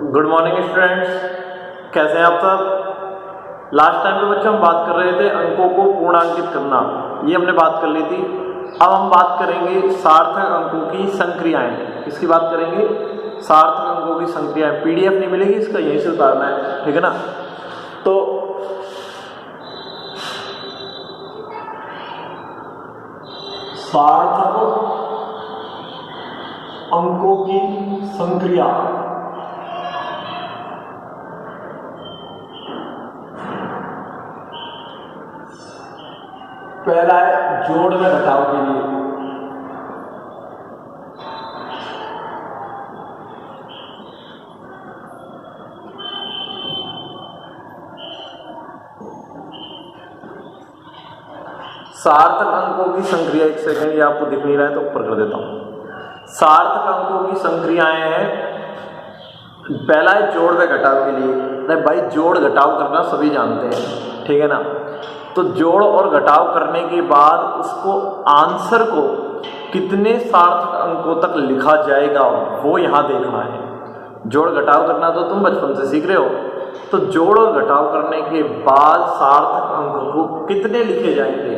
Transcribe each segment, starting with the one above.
Good morning students, कैसे हैं आप सब। लास्ट टाइम पे बच्चों हम बात कर रहे थे अंकों को पूर्णांकित करना, ये हमने बात कर ली थी। अब हम बात करेंगे सार्थक अंकों की संक्रियाएं। इसकी बात करेंगे सार्थक अंकों की संक्रियाएं। पीडीएफ नहीं मिलेगी, इसका यहीं से उतारना है, ठीक है ना। तो सार्थक अंकों की संक्रिया पहला है जोड़ में घटाव के लिए। सार्थक अंकों की संक्रिया, एक सेकंड, ये आपको दिख नहीं रहा है तो ऊपर कर देता हूं। सार्थक अंकों की संक्रियाएं हैं, पहला है जोड़ व घटाव के लिए। अरे भाई, जोड़ घटाव करना सभी जानते हैं, ठीक है ना। तो जोड़ और घटाव करने के बाद उसको आंसर को कितने सार्थक अंकों तक लिखा जाएगा वो यहां देखना है। जोड़ घटाव करना तो तुम बचपन से सीख रहे हो। तो जोड़ और घटाव करने के बाद सार्थक अंक को कितने लिखे जाएंगे,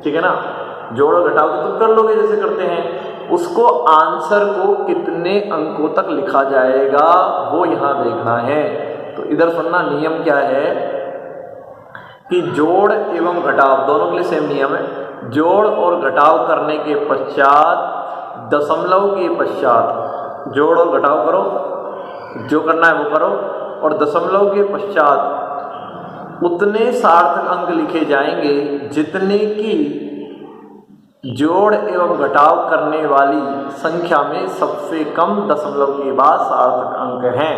ठीक है ना। जोड़ और घटाव तो तुम कर लोगे जैसे करते हैं, उसको आंसर को कितने अंकों तक लिखा जाएगा वो यहां देखना है। तो इधर सुनना, नियम क्या है कि जोड़ एवं घटाव दोनों के लिए सेम नियम है। जोड़ और घटाव करने के पश्चात दशमलव के पश्चात जोड़ और घटाव करो, जो करना है वो करो, और दशमलव के पश्चात उतने सार्थक अंक लिखे जाएंगे जितने की जोड़ एवं घटाव करने वाली संख्या में सबसे कम दशमलव के बाद सार्थक अंक हैं,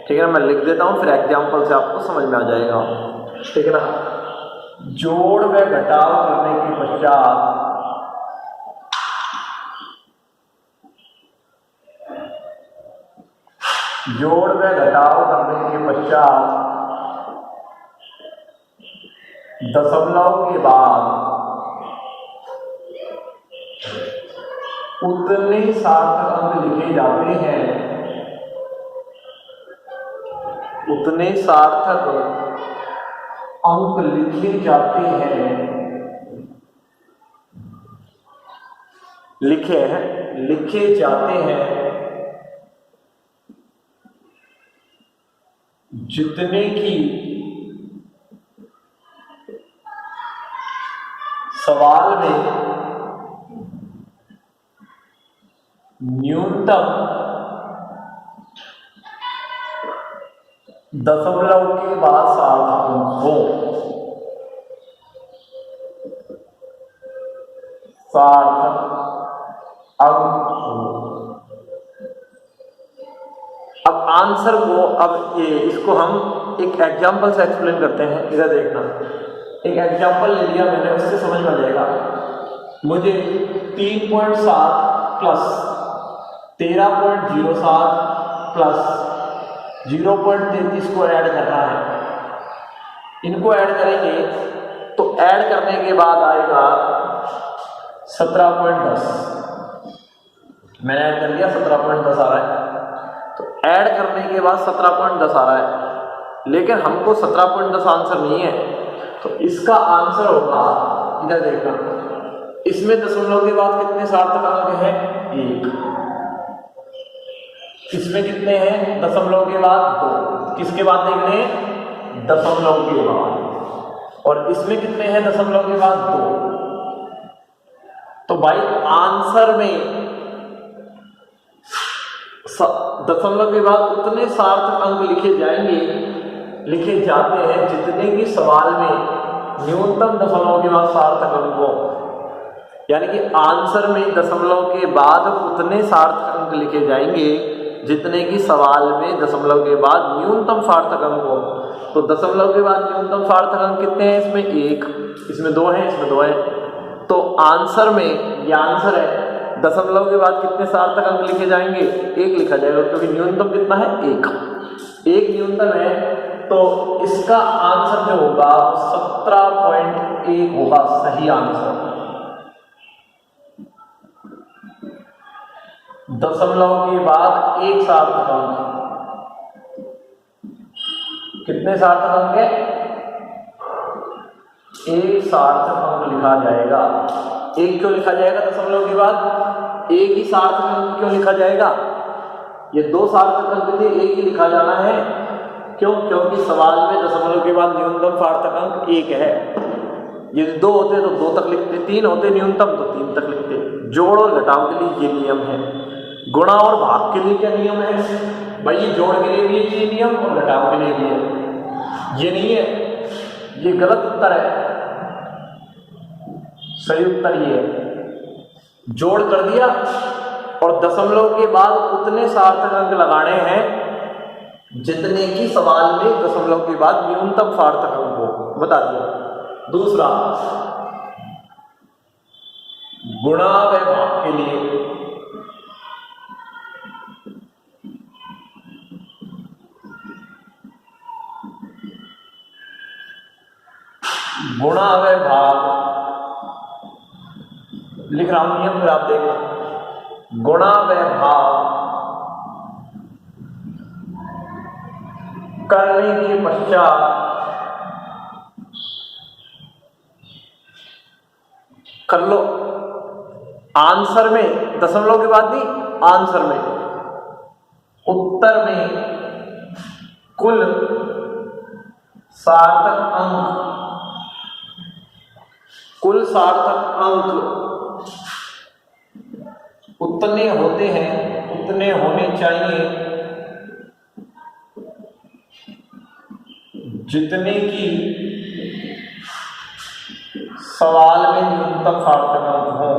ठीक है। मैं लिख देता हूं, फिर एग्जाम्पल से आपको समझ में आ जाएगा, ठीक है ना। जोड़ व घटाव करने के पश्चात जोड़ व घटाव करने के पश्चात दशमलव के बाद उतने सार्थक अंक लिखे जाते हैं, उतने सार्थक अंक लिखे जाते हैं, लिखे जाते हैं जितने की सवाल में न्यूनतम दशमलव के बाद सार्थक अंक हो। सार्थक अंक हो। अब आंसर को, अब ये इसको हम एक एग्जांपल से एक्सप्लेन करते हैं। इधर देखना, एक एग्जांपल ले लिया मैंने, उससे समझ में आ जाएगा। मुझे 3.7 प्लस 13.07 प्लस 0.33 को ऐड करना है। इनको ऐड करेंगे तो ऐड करने के बाद आएगा 17.10। मैंने ऐड कर लिया, 17.10 आ रहा है। तो ऐड करने के बाद 17.10 आ रहा है, लेकिन हमको 17.10 आंसर नहीं है। तो इसका आंसर होगा, इधर देखना, इसमें दशमलव के बाद कितने सार्थक अंक हैं? 1। इसमें कितने हैं दशमलव के बाद? 2। किसके बाद देखने? दशमलव के बाद। और इसमें कितने हैं दशमलव के बाद? 2। तो भाई आंसर में दशमलव के बाद उतने सार्थक अंक लिखे जाते हैं जितने की सवाल में न्यूनतम दशमलव के बाद सार्थक अंक हो। यानी कि आंसर में दशमलव के बाद उतने सार्थक अंक लिखे जाएंगे जितने की सवाल में दशमलव के बाद न्यूनतम सार्थक अंक हो। तो दशमलव के बाद न्यूनतम सार्थक अंक कितने हैं? इसमें 1, इसमें 2 है, इसमें 2 है। तो आंसर में, ये आंसर है, दशमलव के बाद कितने सार्थक अंक लिखे जाएंगे? 1 लिखा जाएगा, क्योंकि न्यूनतम कितना है? 1 न्यूनतम है। तो इसका आंसर जो होगा 17.1 होगा सही आंसर। दशमलव के बाद एक सार्थक अंक, कितने सार्थक अंक है? एक सार्थक अंक लिखा जाएगा। एक क्यों लिखा जाएगा दशमलव के बाद? एक ही सार्थक अंक क्यों लिखा जाएगा? ये दो सार्थक अंक थे, एक ही लिखा जाना है। क्यों? क्योंकि सवाल में दशमलव के बाद न्यूनतम सार्थक अंक एक है। यदि दो होते तो दो तक लिखते, तीन होते न्यूनतम तो तीन तक लिखते। जोड़ और घटाव के लिए ये नियम है। गुणा और भाग के लिए क्या नियम है भाई? ये जोड़ के लिए भी ये नियम और घटाव के लिए भी है। ये नहीं है, ये गलत उत्तर है। सही उत्तर ये है। जोड़ कर दिया और दशमलव के बाद उतने सार्थक अंक लगाने हैं जितने की सवाल में दशमलव के बाद न्यूनतम सार्थक अंक हो, बता दिया। दूसरा, गुणा व भाग के लिए गुणा व भाग लिख रहा हूं नियम, फिर आप देखो। गुणा व भाग करने के पश्चात कर लो। आंसर में दशमलव के बाद नहीं, आंसर में, उत्तर में कुल सार्थक अंक उतने होते हैं, उतने होने चाहिए जितने की सवाल में न्यूनतम सार्थक अंक हो।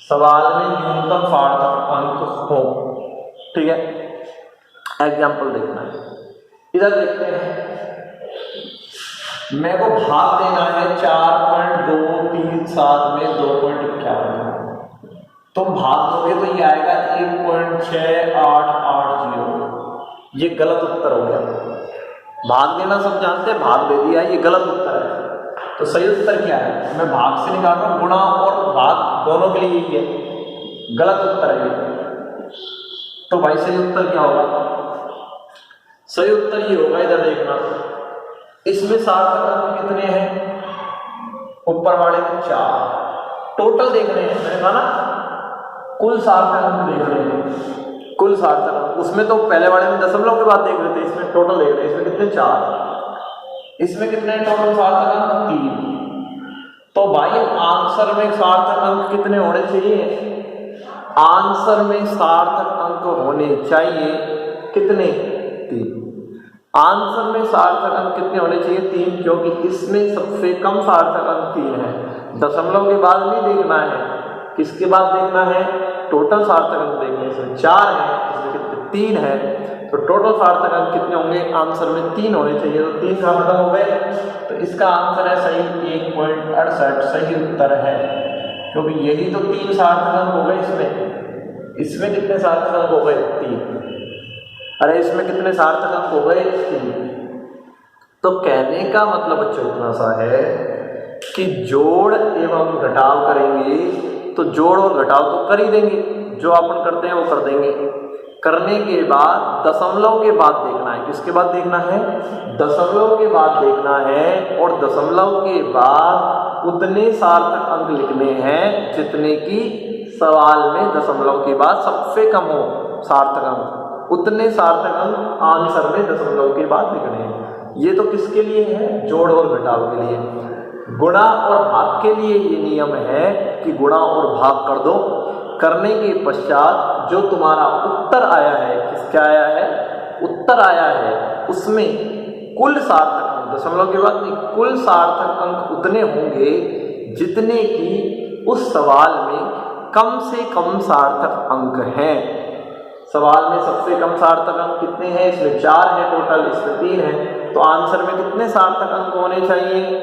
सवाल में न्यूनतम सार्थक अंक हो, ठीक है। एग्जाम्पल देखना है, इधर देखते हैं। मेरे को भाग देना है 4.237 में 2.51। तुम भाग दोगे तो ये आएगा 1.6880। ये गलत उत्तर हो गया। भाग देना सब जानते हैं, भाग दे दिया, ये गलत उत्तर है। तो सही उत्तर क्या है? मैं भाग से निकाल रहा हूं, गुणा और भाग दोनों के लिए यही है। गलत उत्तर है ये। तो भाई सही उत्तर क्या होगा? सही उत्तर ये होगा, इधर देखना, इसमें सार्थक अंक कितने हैं? ऊपर वाले में 4। टोटल देख रहे हैं, मैंने कहा ना, कुल सार्थक अंक देख रहे हैं, कुल सार्थक अंक। उसमें तो पहले वाले में दशमलव के बाद देख रहे थे, इसमें टोटल देख रहे हैं। इसमें कितने? 4। इसमें कितने टोटल सार्थक अंक? 3। तो भाई आंसर में सार्थक अंक कितने होने चाहिए? आंसर में सार्थक अंक होने चाहिए कितने? 3। आंसर में सार्थक अंक कितने होने चाहिए? 3, क्योंकि इसमें सबसे कम सार्थक अंक 3 है। दशमलव के बाद नहीं देखना है, किसके बाद देखना है? टोटल सार्थक अंक देखने। इसमें 4 है, इसमें कितने? 3 है। तो टोटल सार्थक अंक कितने होंगे? आंसर में 3 होने चाहिए। तो 3 सार्थक अंक हो गए, तो इसका आंसर है सही 1.68। सही उत्तर है, क्योंकि यही तो 3 सार्थक अंक हो गए। इसमें कितने सार्थक अंक हो गए? 3। अरे इसमें कितने सार्थक अंक हो गए? 3। तो कहने का मतलब बच्चों इतना सा है कि जोड़ एवं घटाव करेंगे तो जोड़ और घटाव तो कर ही देंगे, जो अपन करते हैं वो कर देंगे। करने के बाद दशमलव के बाद देखना है। किसके बाद देखना है? दशमलव के बाद देखना है। और दशमलव के बाद उतने सार्थक अंक लिखने हैं जितने की सवाल में दशमलव के बाद सबसे कम हो सार्थक अंक। उतने सार्थक अंक आंसर में दशमलव के बाद लिखने हैं। ये तो किसके लिए है? जोड़ और घटाव के लिए। गुणा और भाग के लिए ये नियम है कि गुणा और भाग कर दो। करने के पश्चात जो तुम्हारा उत्तर आया है, किसका आया है? उत्तर आया है, उसमें कुल सार्थक अंक, दशमलव के बाद नहीं, कुल सार्थक अंक उतने होंगे जितने की उस सवाल में कम से कम सार्थक अंक हैं। सवाल में सबसे कम सार्थक अंक कितने हैं? इसमें 4 है टोटल, इसमें 3 है। तो आंसर में कितने सार्थक अंक होने चाहिए?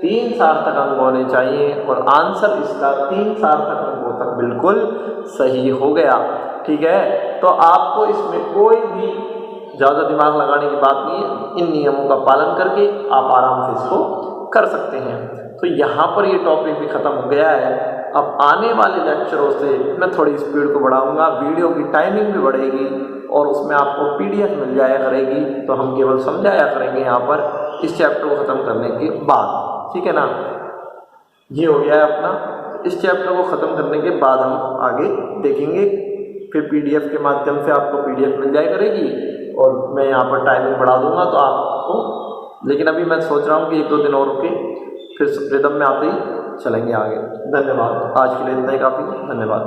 3 सार्थक अंक होने चाहिए। और आंसर इसका 3 सार्थक अंकों तक बिल्कुल सही हो गया। ठीक है, तो आपको इसमें कोई भी ज़्यादा दिमाग लगाने की बात नहीं है। इन नियमों का पालन करके आप आराम से इसको कर सकते हैं। तो यहाँ पर ये टॉपिक भी ख़त्म हो गया है। अब आने वाले लेक्चरों से मैं थोड़ी स्पीड को बढ़ाऊंगा, वीडियो की टाइमिंग भी बढ़ेगी और उसमें आपको PDF मिल जाया करेगी। तो हम केवल समझाया करेंगे यहाँ पर इस चैप्टर को ख़त्म करने के बाद, ठीक है ना। ये हो गया है अपना। इस चैप्टर को ख़त्म करने के बाद हम आगे देखेंगे, फिर PDF के माध्यम से आपको PDF मिल जाया करेगी और मैं यहाँ पर टाइमिंग बढ़ा दूंगा तो आपको। लेकिन अभी मैं सोच रहा हूँ कि 1-2 दिन और रुके, फिर रिदम में आते ही चलेंगे आगे। धन्यवाद। आज के लिए इतना ही काफ़ी। धन्यवाद।